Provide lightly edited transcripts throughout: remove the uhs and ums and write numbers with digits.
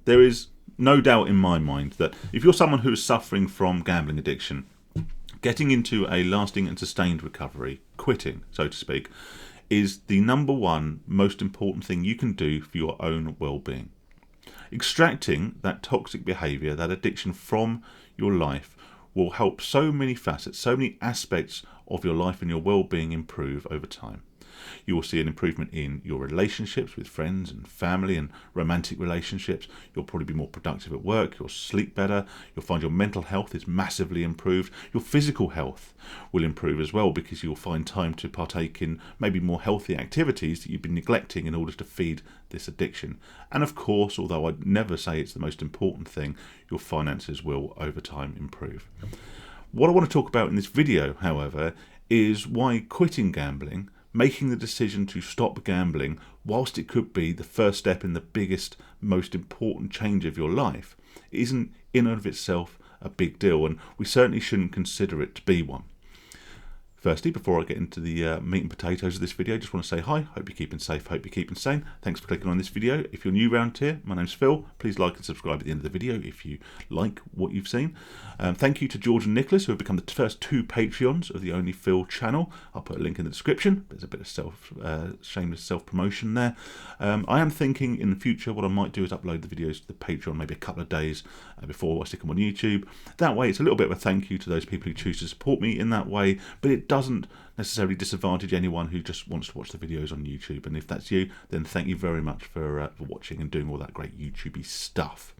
There is no doubt in my mind that if you're someone who is suffering from gambling addiction, getting into a lasting and sustained recovery, quitting, so to speak, is the number one most important thing you can do for your own well-being. Extracting that toxic behaviour, that addiction from your life will help so many facets, so many aspects of your life and your well-being improve over time. You will see an improvement in your relationships with friends and family and romantic relationships. You'll probably be more productive at work. You'll sleep better. You'll find your mental health is massively improved. Your physical health will improve as well, because you'll find time to partake in maybe more healthy activities that you've been neglecting in order to feed this addiction. And of course, although I'd never say it's the most important thing, your finances will over time improve. What I want to talk about in this video, however, is why quitting gambling, making the decision to stop gambling, whilst it could be the first step in the biggest, most important change of your life, isn't in and of itself a big deal, and we certainly shouldn't consider it to be one. Firstly, before I get into the meat and potatoes of this video, I just want to say hi. Hope you're keeping safe, hope you're keeping sane. Thanks for clicking on this video. If you're new around here, my name's Phil. Please like and subscribe at the end of the video if you like what you've seen. Thank you to George and Nicholas, who have become the first 2 Patreons of the Only Phil channel. I'll put a link in the description. There's a bit of shameless self-promotion there. I am thinking in the future what I might do is upload the videos to the Patreon maybe a couple of days before I stick them on YouTube. That way it's a little bit of a thank you to those people who choose to support me in that way, but it doesn't necessarily disadvantage anyone who just wants to watch the videos on YouTube. And if that's you, then thank you very much for watching and doing all that great YouTubey stuff.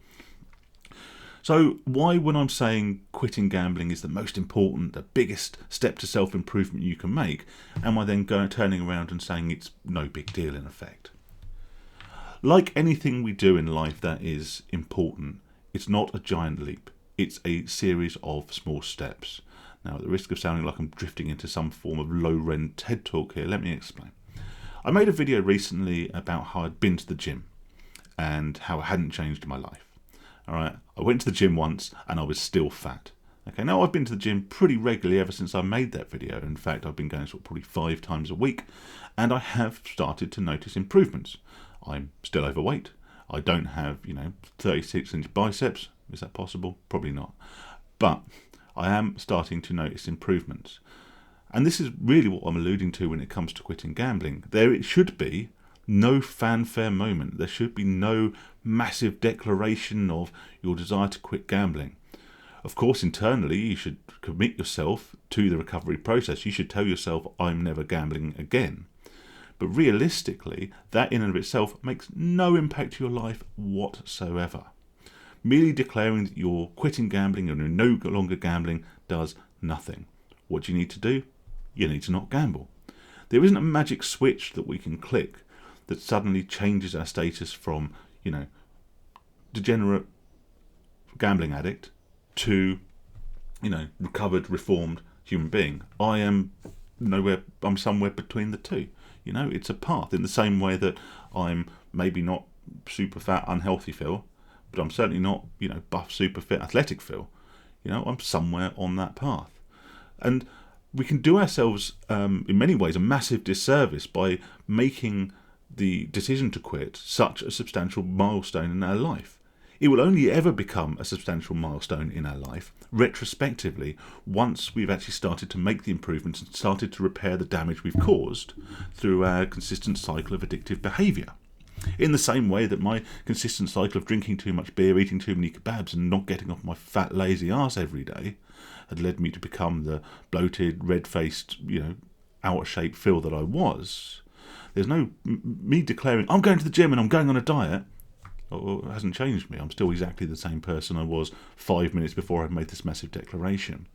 So why, when I'm saying quitting gambling is the most important, the biggest step to self-improvement you can make, am I then turning around and saying it's no big deal in effect? Like anything we do in life that is important, it's not a giant leap. It's a series of small steps. Now, at the risk of sounding like I'm drifting into some form of low-rent TED talk here, let me explain. I made a video recently about how I'd been to the gym and how it hadn't changed my life. All right, I went to the gym once and I was still fat. Okay, now I've been to the gym pretty regularly ever since I made that video. In fact, I've been going sort of probably 5 times a week, and I have started to notice improvements. I'm still overweight. I don't have, 36-inch biceps. Is that possible? Probably not. But I am starting to notice improvements. And this is really what I'm alluding to when it comes to quitting gambling. There should be no fanfare moment. There should be no massive declaration of your desire to quit gambling. Of course, internally, you should commit yourself to the recovery process. You should tell yourself, I'm never gambling again. But realistically, that in and of itself makes no impact to your life whatsoever. Merely declaring that you're quitting gambling and you're no longer gambling does nothing. What do you need to do? You need to not gamble. There isn't a magic switch that we can click that suddenly changes our status from, degenerate gambling addict to, recovered, reformed human being. I'm somewhere between the two. It's a path, in the same way that I'm maybe not super fat, unhealthy Phil, but I'm certainly not, buff, super fit, athletic Phil. I'm somewhere on that path. And we can do ourselves, in many ways, a massive disservice by making the decision to quit such a substantial milestone in our life. It will only ever become a substantial milestone in our life, retrospectively, once we've actually started to make the improvements and started to repair the damage we've caused through our consistent cycle of addictive behaviour. In the same way that my consistent cycle of drinking too much beer, eating too many kebabs and not getting off my fat, lazy arse every day had led me to become the bloated, red-faced, out-of-shape Phil that I was. There's no me declaring, I'm going to the gym and I'm going on a diet. It hasn't changed me. I'm still exactly the same person I was 5 minutes before I made this massive declaration.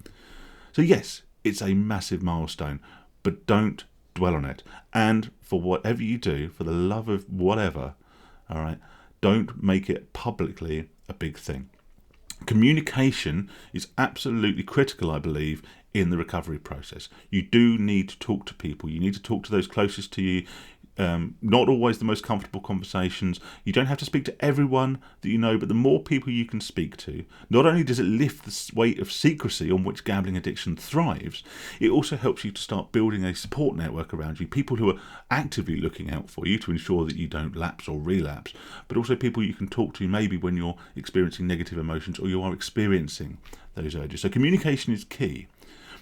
So yes, it's a massive milestone, but don't dwell on it. And for whatever you do, for the love of whatever, all right, don't make it publicly a big thing. Communication is absolutely critical, I believe, in the recovery process. You do need to talk to people. You need to talk to those closest to you. Not always the most comfortable conversations. You don't have to speak to everyone that you know, but the more people you can speak to, not only does it lift the weight of secrecy on which gambling addiction thrives, it also helps you to start building a support network around you, people who are actively looking out for you to ensure that you don't lapse or relapse, but also people you can talk to maybe when you're experiencing negative emotions or you are experiencing those urges. So communication is key.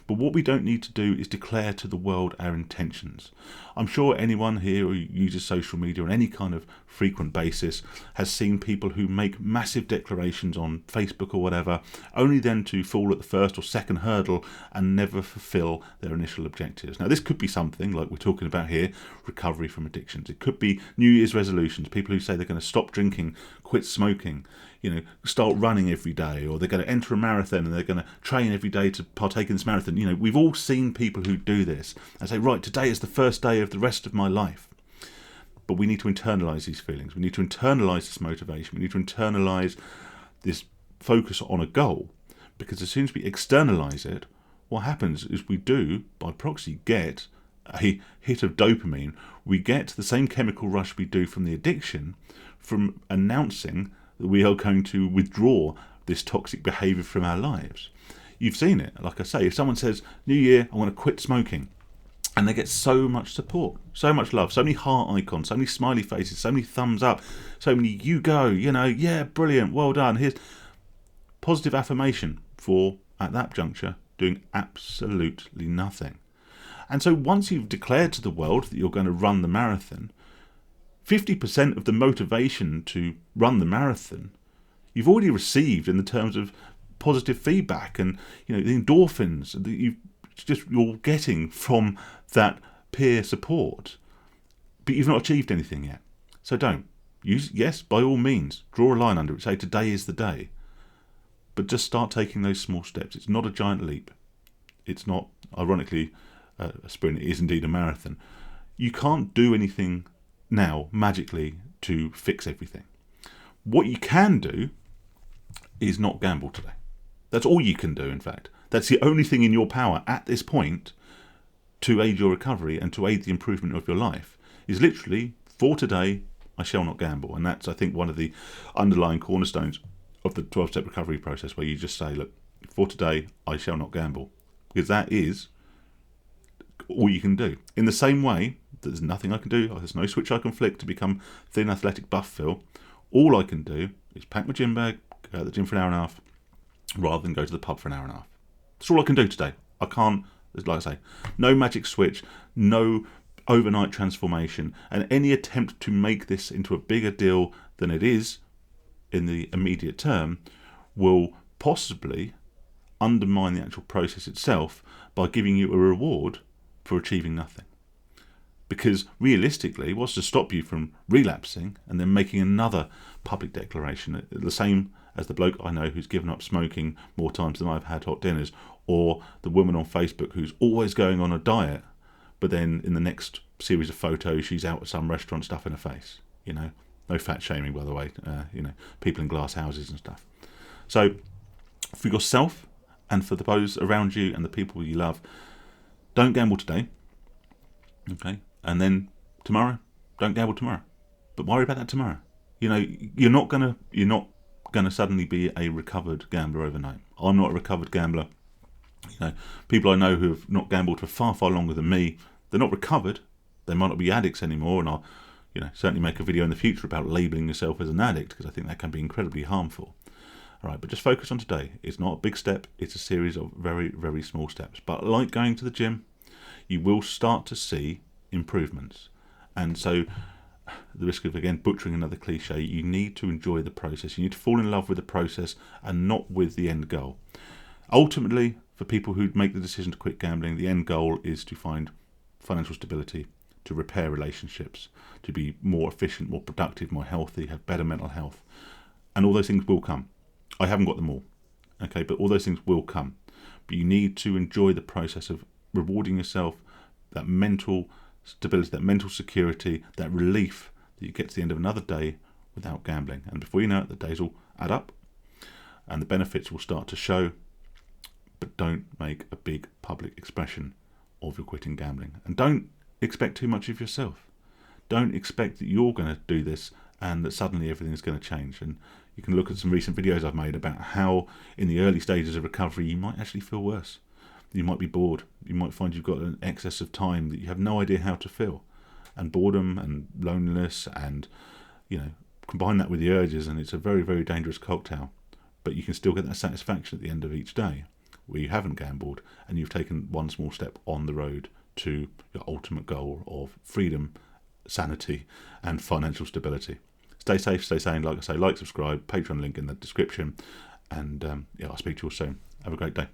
But what we don't need to do is declare to the world our intentions. I'm sure anyone here who uses social media on any kind of frequent basis has seen people who make massive declarations on Facebook or whatever, only then to fall at the first or second hurdle and never fulfill their initial objectives. Now, this could be something like we're talking about here, recovery from addictions. It could be New Year's resolutions, people who say they're going to stop drinking, quit smoking, start running every day, or they're going to enter a marathon and they're going to train every day to partake in this marathon. We've all seen people who do this and say, right, today is the first day of the rest of my life. But we need to internalise these feelings. We need to internalise this motivation. We need to internalise this focus on a goal, because as soon as we externalise it, what happens is we do, by proxy, get a hit of dopamine. We get the same chemical rush we do from the addiction from announcing that we are going to withdraw this toxic behaviour from our lives. You've seen it. Like I say, if someone says, New Year, I want to quit smoking, and they get so much support, so much love, so many heart icons, so many smiley faces, so many thumbs up, so many you go, yeah, brilliant, well done. Here's positive affirmation for, at that juncture, doing absolutely nothing. And so once you've declared to the world that you're going to run the marathon, 50% of the motivation to run the marathon you've already received in the terms of positive feedback and the endorphins that you're getting from that peer support, but you've not achieved anything yet. So don't. Yes, by all means, draw a line under it, say today is the day, but just start taking those small steps. It's not a giant leap. It's not, ironically, a sprint. It is indeed a marathon. You can't do anything now magically to fix everything. What you can do is not gamble today. That's all you can do, in fact. That's the only thing in your power at this point to aid your recovery and to aid the improvement of your life, is literally, for today, I shall not gamble. And that's, I think, one of the underlying cornerstones of the 12-step recovery process, where you just say, look, for today, I shall not gamble. Because that is all you can do. In the same way, there's nothing I can do, there's no switch I can flick to become thin, athletic, buff Phil. All I can do is pack my gym bag, go to the gym for an hour and a half, rather than go to the pub for an hour and a half. That's all I can do today. I can't, like I say, no magic switch, no overnight transformation, and any attempt to make this into a bigger deal than it is in the immediate term will possibly undermine the actual process itself by giving you a reward for achieving nothing. Because realistically, what's to stop you from relapsing and then making another public declaration, the same as the bloke I know who's given up smoking more times than I've had hot dinners, or the woman on Facebook who's always going on a diet, but then in the next series of photos she's out at some restaurant stuffing her face. No fat shaming, by the way. People in glass houses and stuff. So for yourself and for those around you and the people you love, don't gamble today. Okay. And then tomorrow, don't gamble tomorrow. But worry about that tomorrow. You're not gonna suddenly be a recovered gambler overnight. I'm not a recovered gambler. People I know who have not gambled for far, far longer than me, they're not recovered. They might not be addicts anymore, and I'll certainly make a video in the future about labelling yourself as an addict, because I think that can be incredibly harmful. All right, but just focus on today. It's not a big step. It's a series of very, very small steps. But like going to the gym, you will start to see improvements. And so, the risk of, again, butchering another cliche, you need to enjoy the process. You need to fall in love with the process and not with the end goal. Ultimately, for people who make the decision to quit gambling, the end goal is to find financial stability, to repair relationships, to be more efficient, more productive, more healthy, have better mental health. And all those things will come. I haven't got them all, okay, but all those things will come. But you need to enjoy the process of rewarding yourself, that mental stability, that mental security, that relief that you get to the end of another day without gambling. And before you know it, the days will add up and the benefits will start to show. But don't make a big public expression of your quitting gambling. And don't expect too much of yourself. Don't expect that you're going to do this and that suddenly everything's going to change. And you can look at some recent videos I've made about how in the early stages of recovery you might actually feel worse. You might be bored. You might find you've got an excess of time that you have no idea how to fill. And boredom and loneliness and, combine that with the urges, and it's a very, very dangerous cocktail. But you can still get that satisfaction at the end of each day where you haven't gambled and you've taken one small step on the road to your ultimate goal of freedom, sanity, and financial stability. Stay safe, stay sane. Like I say, like, subscribe, Patreon link in the description, and I'll speak to you all soon. Have a great day.